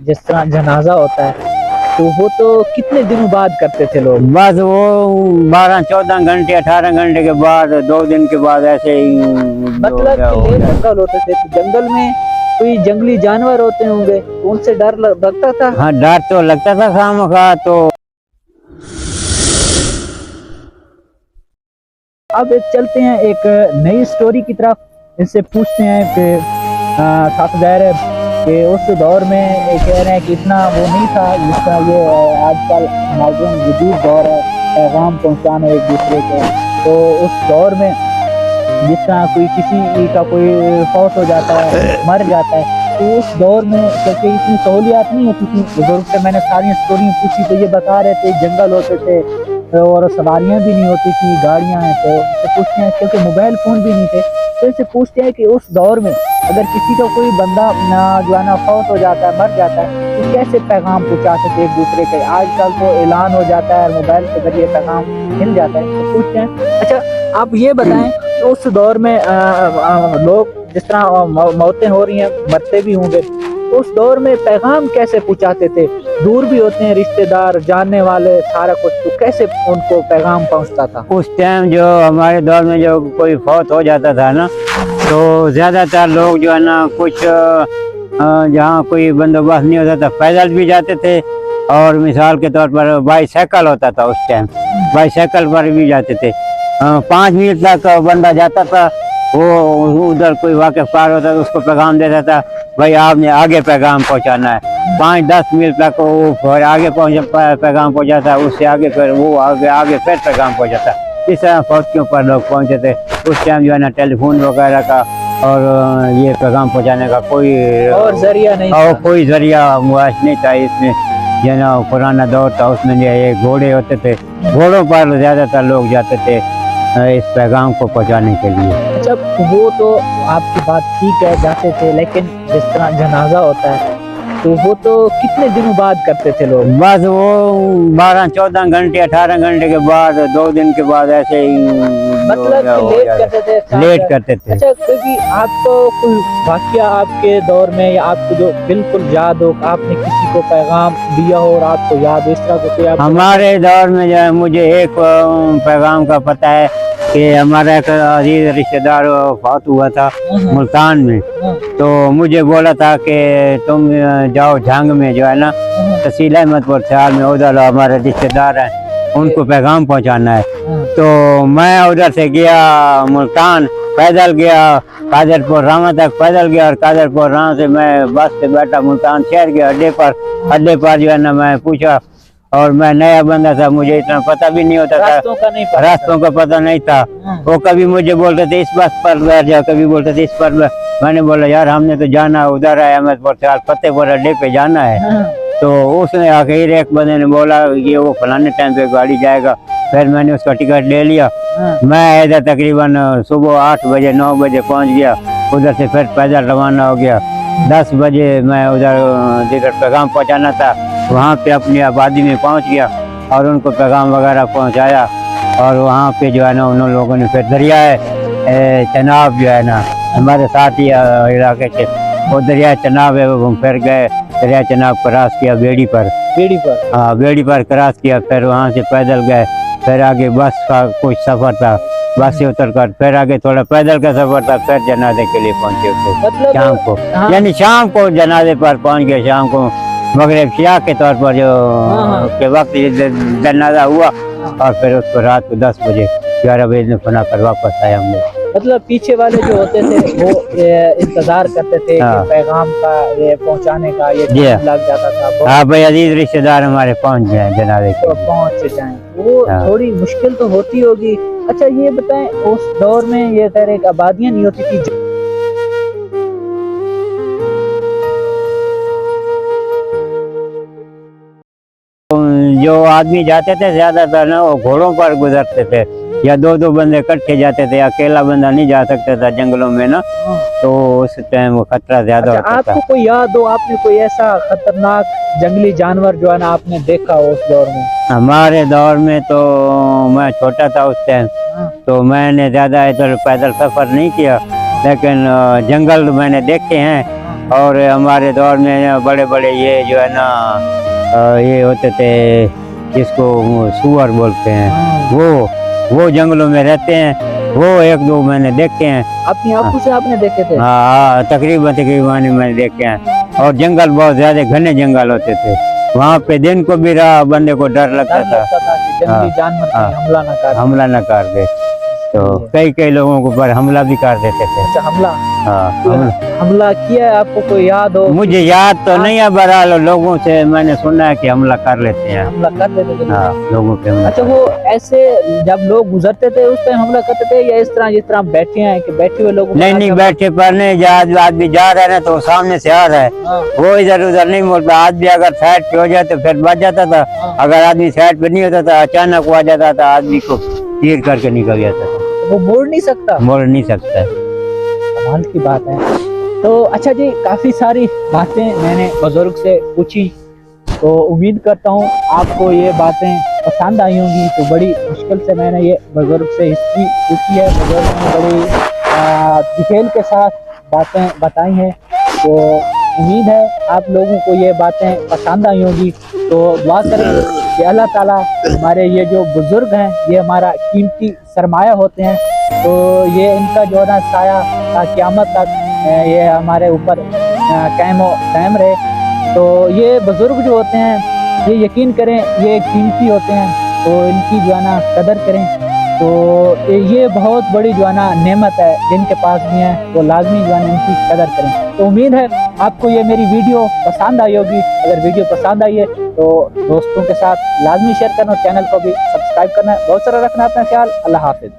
जिस तरह जनाजा होता है तो वो तो कितने दिनों बाद करते थे लोग? बस वो 12-14 घंटे 18 घंटे के बाद 2 दिन के बाद ऐसे ही मतलब कि हो ये गया। जंगल होते थे तो जंगल में कोई जंगली जानवर होते होंगे तो उनसे डर लगता था। हाँ डर तो लगता था खामखा तो। अब चलते हैं एक नई स्टोरी की तरफ। इनसे पूछते हैं कि साथ ज़ाहिर है कि उस दौर में ये कह रहे हैं कि इतना वो नहीं था जिसका ये आजकल मॉडर्न जदीद दौर है पैगाम पहुंचाना एक दूसरे को। तो उस दौर में जिस तरह कोई किसी का कोई फौत हो जाता है मर जाता है तो उस दौर में क्योंकि इतनी सहूलियात नहीं होती थी। बुजुर्ग से मैंने सारी स्टोरी पूछी तो ये बता रहे थे जंगल होते थे और सवारियां भी नहीं होती थी, गाड़ियां हैं। तो इससे पूछते हैं क्योंकि मोबाइल फोन भी नहीं थे तो इससे पूछते हैं कि उस दौर में अगर किसी का कोई बंदा जो है ना फौत हो जाता है मर जाता है तो कैसे पैगाम पहुंचाते थे एक दूसरे के? आजकल तो ऐलान हो जाता है मोबाइल के जरिए पैगाम मिल जाता है। तो पूछते हैं अच्छा आप ये बताएं कि उस दौर में लोग जिस तरह मौतें हो रही हैं मरते भी होंगे तो उस दौर में पैगाम कैसे पहुंचाते थे? दूर भी होते हैं रिश्तेदार जानने वाले सारा कुछ, तो कैसे उनको पैगाम पहुंचता था? उस टाइम जो हमारे दौर में जो कोई फौत हो जाता था ना तो ज्यादातर लोग जो है ना कुछ जहाँ कोई बंदोबस्त नहीं होता था पैदल भी जाते थे और मिसाल के तौर पर बाईसाइकिल होता था उस टाइम बाईसाइकिल पर भी जाते थे। 5 मील तक बंदा जाता था वो उधर कोई वाकिफ कार होता था उसको पैगाम देता था भाई आपने आगे पैगाम पहुंचाना है। 5-10 मील तक वो फिर आगे पैगाम पहुंचाता उससे आगे फिर वो आगे फिर पैगाम पहुंचाता। इस तरह फौजियों पर लोग पहुंचे थे। उस टाइम जो है ना टेलीफोन वगैरह का और ये पैगाम पहुंचाने का कोई और जरिया नहीं और था। कोई जरिया मुआश नहीं था इसमें। जो ना पुराना दौर था उसमें ये घोड़े होते थे घोड़ों पर ज्यादातर लोग जाते थे इस पैगाम को पहुंचाने के लिए। अच्छा वो तो आपकी बात ठीक है जाते थे लेकिन जिस तरह जनाजा होता है तो वो तो कितने दिनों बाद करते थे लोग? बस वो 12-14 घंटे 18 घंटे के बाद 2 दिन के बाद ऐसे ही मतलब कि लेट करते थे लेट करते थे। अच्छा क्योंकि आपको कोई वाकया आपके दौर में या आपको जो बिल्कुल याद हो आपने किसी को पैगाम दिया हो और आपको याद हो इस तरह को कोई आप? हमारे दौर में जो है मुझे एक पैगाम का पता है कि हमारा एक अजीज रिश्तेदार फौत हुआ था मुल्तान में। तो मुझे बोला था कि तुम जाओ झांग में जो है ना तहसील अहमदपुर सियाल में उधर हमारे रिश्तेदार हैं उनको पैगाम पहुंचाना है। तो मैं उधर से गया मुल्तान पैदल गया कादरपुर रामा तक पैदल गया और कादरपुर रामा से मैं बस से बैठा मुल्तान शहर गया अड्डे पर जो है ना मैं पूछा और मैं नया बंदा था मुझे इतना पता भी नहीं होता था रास्तों का पता नहीं था। वो कभी मुझे बोलते थे इस बस पर बैठ जाओ कभी बोलते थे इस पर मैंने बोला यार हमने तो जाना उधर है अहमदपुर से फतेहपुर अड्डे पे जाना है। तो उसने आखिर एक बंदे ने बोला ये वो फलाने टाइम पे गाड़ी जाएगा। फिर मैंने उसका टिकट ले लिया। मैं इधर तकरीबन सुबह 8 बजे 9 बजे पहुंच गया उधर से फिर पैदल रवाना हो गया। 10 बजे मैं उधर जिधर पैगाम पहुंचाना था वहाँ पे अपनी आबादी में पहुंच गया और उनको पैगाम वगैरह पहुंचाया। और वहाँ पे जो है ना उन लोगों ने फिर दरियाए चनाब जो है ना हमारे साथ ही इलाके के वो दरिया चनाब है वो फिर गए दरिया चनाब क्रॉस किया बेड़ी पर हाँ बेड़ी पर क्रॉस किया। फिर वहाँ से पैदल गए फिर आगे बस का कुछ सफर था बस से उतर कर फिर आगे थोड़ा पैदल का सफर था फिर जनाजे के लिए पहुंचे उसे शाम को यानी शाम को जनाजे पर पहुंच गए। शाम को मगरिब शिया के तौर पर जो के वक्त जनाजा हुआ और फिर उसको रात को 10 बजे 11 बजे में फना कर वापस आए हम लोग। मतलब पीछे वाले जो होते थे वो इंतजार करते थे कि पैगाम का ये पहुंचाने का ये लग जाता था। हाँ भाई अजीज रिश्तेदार हमारे पहुंच जाए जनाजे तो पहुंच जाए वो थोड़ी मुश्किल तो होती होगी। अच्छा ये बताएं उस दौर में ये तरह आबादियां नहीं होती थी? जो आदमी जाते थे ज्यादातर ना वो घोड़ों पर गुजरते थे या 2-2 बंदे इकट्ठे जाते थे अकेला बंदा नहीं जा सकता था जंगलों में ना तो उस टाइम वो खतरा ज्यादा होता था। आपको कोई याद हो आपने कोई ऐसा खतरनाक जंगली जानवर जो है ना आपने देखा हो उस दौर में? हमारे दौर में तो मैं छोटा था उस टाइम तो मैंने ज्यादा इधर पैदल सफर नहीं किया लेकिन जंगल मैंने देखे हैं और हमारे दौर में बड़े बड़े ये जो है ना ये होते थे, जिसको वो सुअर बोलते हैं, वो जंगलों में रहते हैं। वो एक दो मैंने देखे हैं। अपनी आंखों से आपने देखे थे? हाँ, तकरीबन मैंने देखे हैं। और जंगल बहुत ज्यादा घने जंगल होते थे वहाँ पे। दिन को भी रहा बंदे को डर लगता था कि जंगली जानवर कहीं हमला ना कर दे। तो कई लोगों के ऊपर हमला भी कर देते थे। अच्छा, हमला? हाँ, हमला किया है? आपको कोई याद हो? मुझे याद तो नहीं है, बहरहाल लोगों से मैंने सुना है कि हमला कर लेते हैं। हमला कर देते थे? हाँ, लोगों पे हमला। अच्छा, वो ऐसे जब लोग गुजरते थे उस टाइम हमला करते थे, या इस तरह जिस तरह बैठे हैं कि बैठे हुए लोग? नहीं, बैठे पर नहीं, जहाँ आदमी जा रहा है ना तो सामने से आ रहा है, वो इधर उधर नहीं मुड़ता। आदमी अगर साइड पे हो जाए तो फिर बच जाता था। अगर आदमी साइड पे नहीं होता था, अचानक वो आ जाता था, आदमी को तीर करके निकल जाता था। वो मोड़ नहीं सकता? मोड़ नहीं सकता। कमाल की बात है। तो अच्छा जी, काफी सारी बातें मैंने बुजुर्ग से पूछी, तो उम्मीद करता हूँ आपको ये बातें पसंद आई होंगी। तो बड़ी मुश्किल से मैंने ये बुजुर्ग से हिस्ट्री पूछी है। बुजुर्ग ने बड़ी डिटेल के साथ बातें बताई हैं। तो उम्मीद है आप लोगों को ये बातें पसंद आई होंगी। तो दुआ करें कि अल्लाह ताला हमारे ये जो बुजुर्ग हैं, ये हमारा कीमती सरमाया होते हैं। तो ये इनका जो है ना साया क़यामत तक ये हमारे ऊपर कायम रहे। तो ये बुजुर्ग जो होते हैं, ये यकीन करें ये कीमती होते हैं, तो इनकी जो है ना कदर करें। तो ये बहुत बड़ी जो है ना नेमत है, जिनके पास भी है वो लाजमी जो है ना इनकी कदर करें। तो उम्मीद है आपको ये मेरी वीडियो पसंद आई होगी। अगर वीडियो पसंद आई है तो दोस्तों के साथ लाजमी शेयर करना और चैनल को भी सब्सक्राइब करना। बहुत सारा रखना अपना ख्याल। अल्लाह हाफिज।